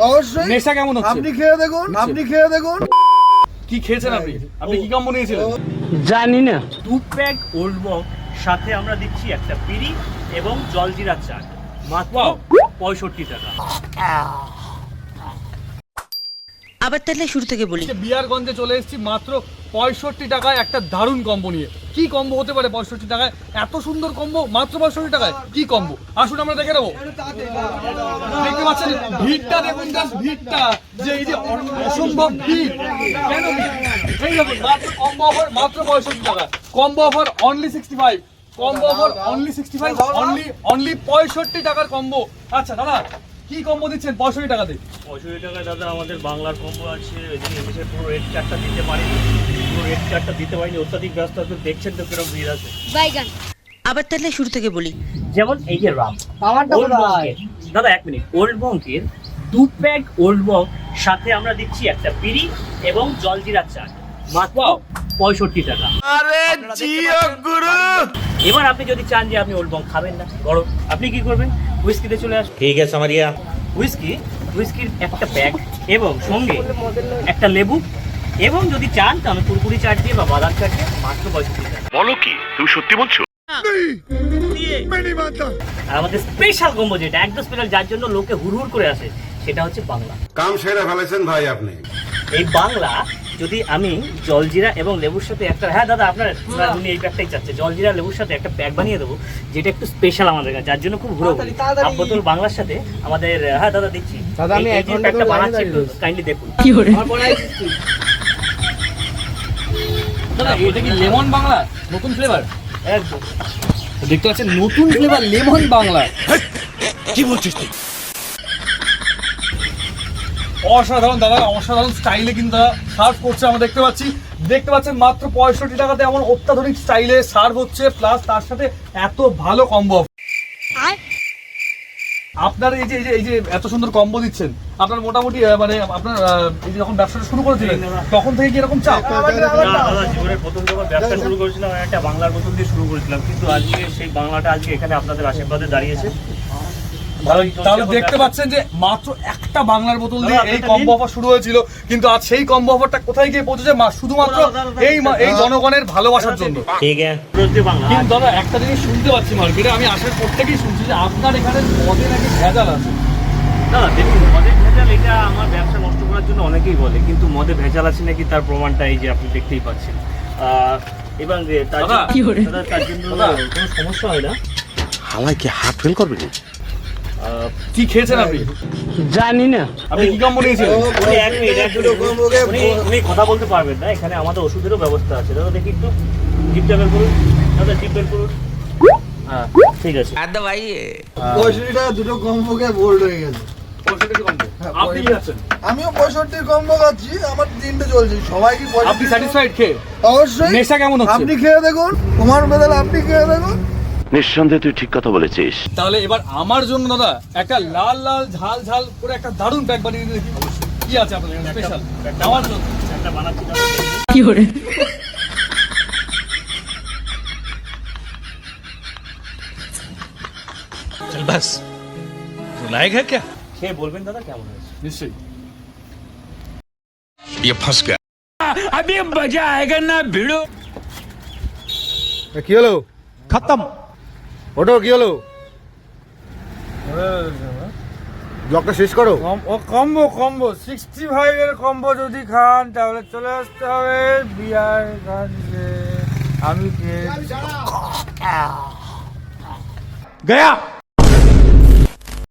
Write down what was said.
অবশ্যই। নেশা কেমন হচ্ছে? আপনি খেয়ে দেখুন, আপনি খেয়ে দেখুন। কি খেয়েছেন আপনি? আপনি কি কম্বো নিয়েছিলেন? জানি না। 2 প্যাক ওল্ড মগ, সাথে আমরা দিচ্ছি একটা পিড়ি এবং জলজিরা চা, মাত্র 65 টাকা। আবার তাহলে শুরু থেকে বলি। বিয়ারগঞ্জে চলে এসেছি মাত্র 65 টাকায় একটা দারুণ কম্বো নিয়ে। কি কম্বো হতে পারে 65 টাকায়? এত সুন্দর কম্বো মাত্র 65 টাকায়। কি কম্বো? আসুন আমরা দেখে নেবো। দেখতে পাচ্ছেন ভিড়টা, দেখুন জাস্ট ভিড়টা, যে এই যে অসম্ভব ভিড়। কেন ভিড়? এই দেখুন মাত্র কম্বো অফার মাত্র 65 টাকা। Combo offer only 65। Combo offer only 65, only 65 টাকার কম্বো। আচ্ছা দাদা, কি কম্বো দিচ্ছেন 65 টাকাতে? 65 টাকায় দাদা আমাদের বাংলার কম্বো আছে। এদিকে ইংলিশের পুরো রেড চার্টটা দিতে পারিনি, পুরো রেড চার্টটা দিতে পারিনি, অত্যাধিক ব্যস্ত আছে। দেখছেন তো কিরকম ভিড় আছে। আবার তাহলে শুরু থেকে বলি। যেমন এই যে রাম ওল্ড মগের, দাদা 1 মিনিট, ওল্ড মগের 2 প্যাক ওল্ড মগ, সাথে আমরা দিচ্ছি একটা পিড়ি এবং জলজিরা চা, মাত্র 65 টাকা। আরে জিও গুরু। এবার আপনি যদি চান যে আপনি ওল্ড মগ খাবেন না গরম, আপনি কি করবেন? হুইস্কিতে চলে আসুন। ঠিক আছে সামারিয়া। হুইস্কির একটা প্যাক এবং সঙ্গে একটা লেবু, এবং যদি চান তাহলে কুরকুরি চাট দিয়ে বা বাদাম চাট দিয়ে মাত্র 65 টাকা। বলো কি, তুমি সত্যি বলছো? আর আমাদের স্পেশাল কম্বো, যেটা একদম স্পেশাল, যার জন্য লোকে হুড়হুড় করে আসে, সেটা হচ্ছে বাংলা। কাম সেরে ফেলেছেন ভাই আপনি। এই বাংলা যদি আমি জলজিরা এবং লেবুর সাথে একটা, হ্যাঁ দাদা আপনার উনি এই প্যাকটাই চাচ্ছে, জলজিরা লেবুর সাথে একটা প্যাক বানিয়ে দেবো, যেটা একটু স্পেশাল আমাদের কাছে, যার জন্য খুব ঘুরে হাফ বোতল বাংলার সাথে আমাদের। হ্যাঁ দাদা দিচ্ছি, দাদা, আমি এই এক ঘন্টা প্যাকটা ধরে বানাচ্ছি, লাইনে একটু কাইন্ডলি দেখুন। কি করে? দাদা এটা কি লেমন বাংলা নতুন ফ্লেভার? একদম দেখতে পাচ্ছেন নতুন ফ্লেভার লেমন বাংলা। কি বলছিস তুই? অসাধারণ দাদা, অসাধারণ স্টাইলে কিন্তু দাদা সার্ভ করছে। আমরা দেখতে পাচ্ছেন মাত্র 65 টাকাতে এমন অত্যাধুনিক স্টাইলে সার্ভ হচ্ছে, প্লাস তার সাথে এত ভালো কম্বো। আপনার এই যে এত সুন্দর কম্বো দিচ্ছেন, আপনার মোটামুটি মানে আপনার এই যে যখন ব্যবসাটা শুরু করেছিলেন তখন থেকে কি এরকম চাপ? দাদা জীবনের প্রথম যখন ব্যবসা শুরু করেছিলাম একটা বাংলার বোতল দিয়ে শুরু করেছিলাম, কিন্তু আজকে সেই বাংলাটা আজকে এখানে আপনাদের আশীর্বাদে দাঁড়িয়েছে। ভালোই চলছে। তাহলে দেখতে পাচ্ছেন যে মাত্র একটা বাংলার বোতল দিয়ে এই কম্বো অফার শুরু হয়েছিল, কিন্তু আজ সেই কম্বো অফারটা কোথায় গিয়ে পৌঁছেছে? শুধুমাত্র এই জনগণের ভালোবাসার জন্য। ঠিক আছে বাংলা। কিন্তু দাদা একটা জিনিস শুনতে পাচ্ছি মার্কেটে, আমি আসার পর থেকেই শুনছি যে আপনার এখানে মদে নাকি ভেজাল আছে। দাদা দেখুন, মদে ভেজাল এটা আমার ব্যবসা নষ্ট করার জন্য অনেকেই বলে, কিন্তু মদে ভেজাল আছে নাকি তার প্রমাণটা এই যে আপনি দেখতেই পাচ্ছেন। এবং তার দাদা, জন্য কোনো সমস্যা হয় না। হালাই কি হার্ট ফেল করবে না? কি খেয়েছেন আপনি? জানি না। আপনি কি কম্বো নিয়েছিলেন? উনি কথা বলতে পারবেন না, এখানে আমাদের ওষুধেরও ব্যবস্থা আছে। দাদা দেখি একটু জিপটা বের করুন, দাদা জিপ বের করুন। হ্যাঁ ঠিক আছে। 65 টাকা দুটো কম্বো খেয়ে বোল্ড হয়ে গেছে। 65 কম্বো আপনি কি খাচ্ছেন? আমিও 65 কম্বো খাচ্ছি, আমার দিনটা চলছে। সবাই কি 65? আপনি স্যাটিসফাইড খেয়ে? অবশ্যই। নেশা কেমন হচ্ছে? আপনি খেয়ে দেখুন, তোমার বদলে আপনি খেয়ে দেখুন। নিঃসন্দেহে তুই ঠিক কথা বলেছিস। তাহলে এবার আমার জন্য দাদা একটা লাল লাল ঝাল ঝাল করে একটা দারুণ প্যাক বানিয়ে দিন দেখি। কি আছে আপনাদের স্পেশাল আমার জন্য? একটা বানাচ্ছি দাদা। কি করে? চল বাস, রুলাएगा क्या? খেয়ে বলবেন দাদা কেমন হয়েছে। নিশ্চয়ই। ये फंस गया। अभी मजा आएगा ना भिड़ो। কি হলো? खत्म। ওটো কি হলো? ব্লগটা শেষ করো। কম্বো 65 এর কম্বো যদি খান তাহলে চলে আসতে হবে বিয়ারগঞ্জে। আমি गया।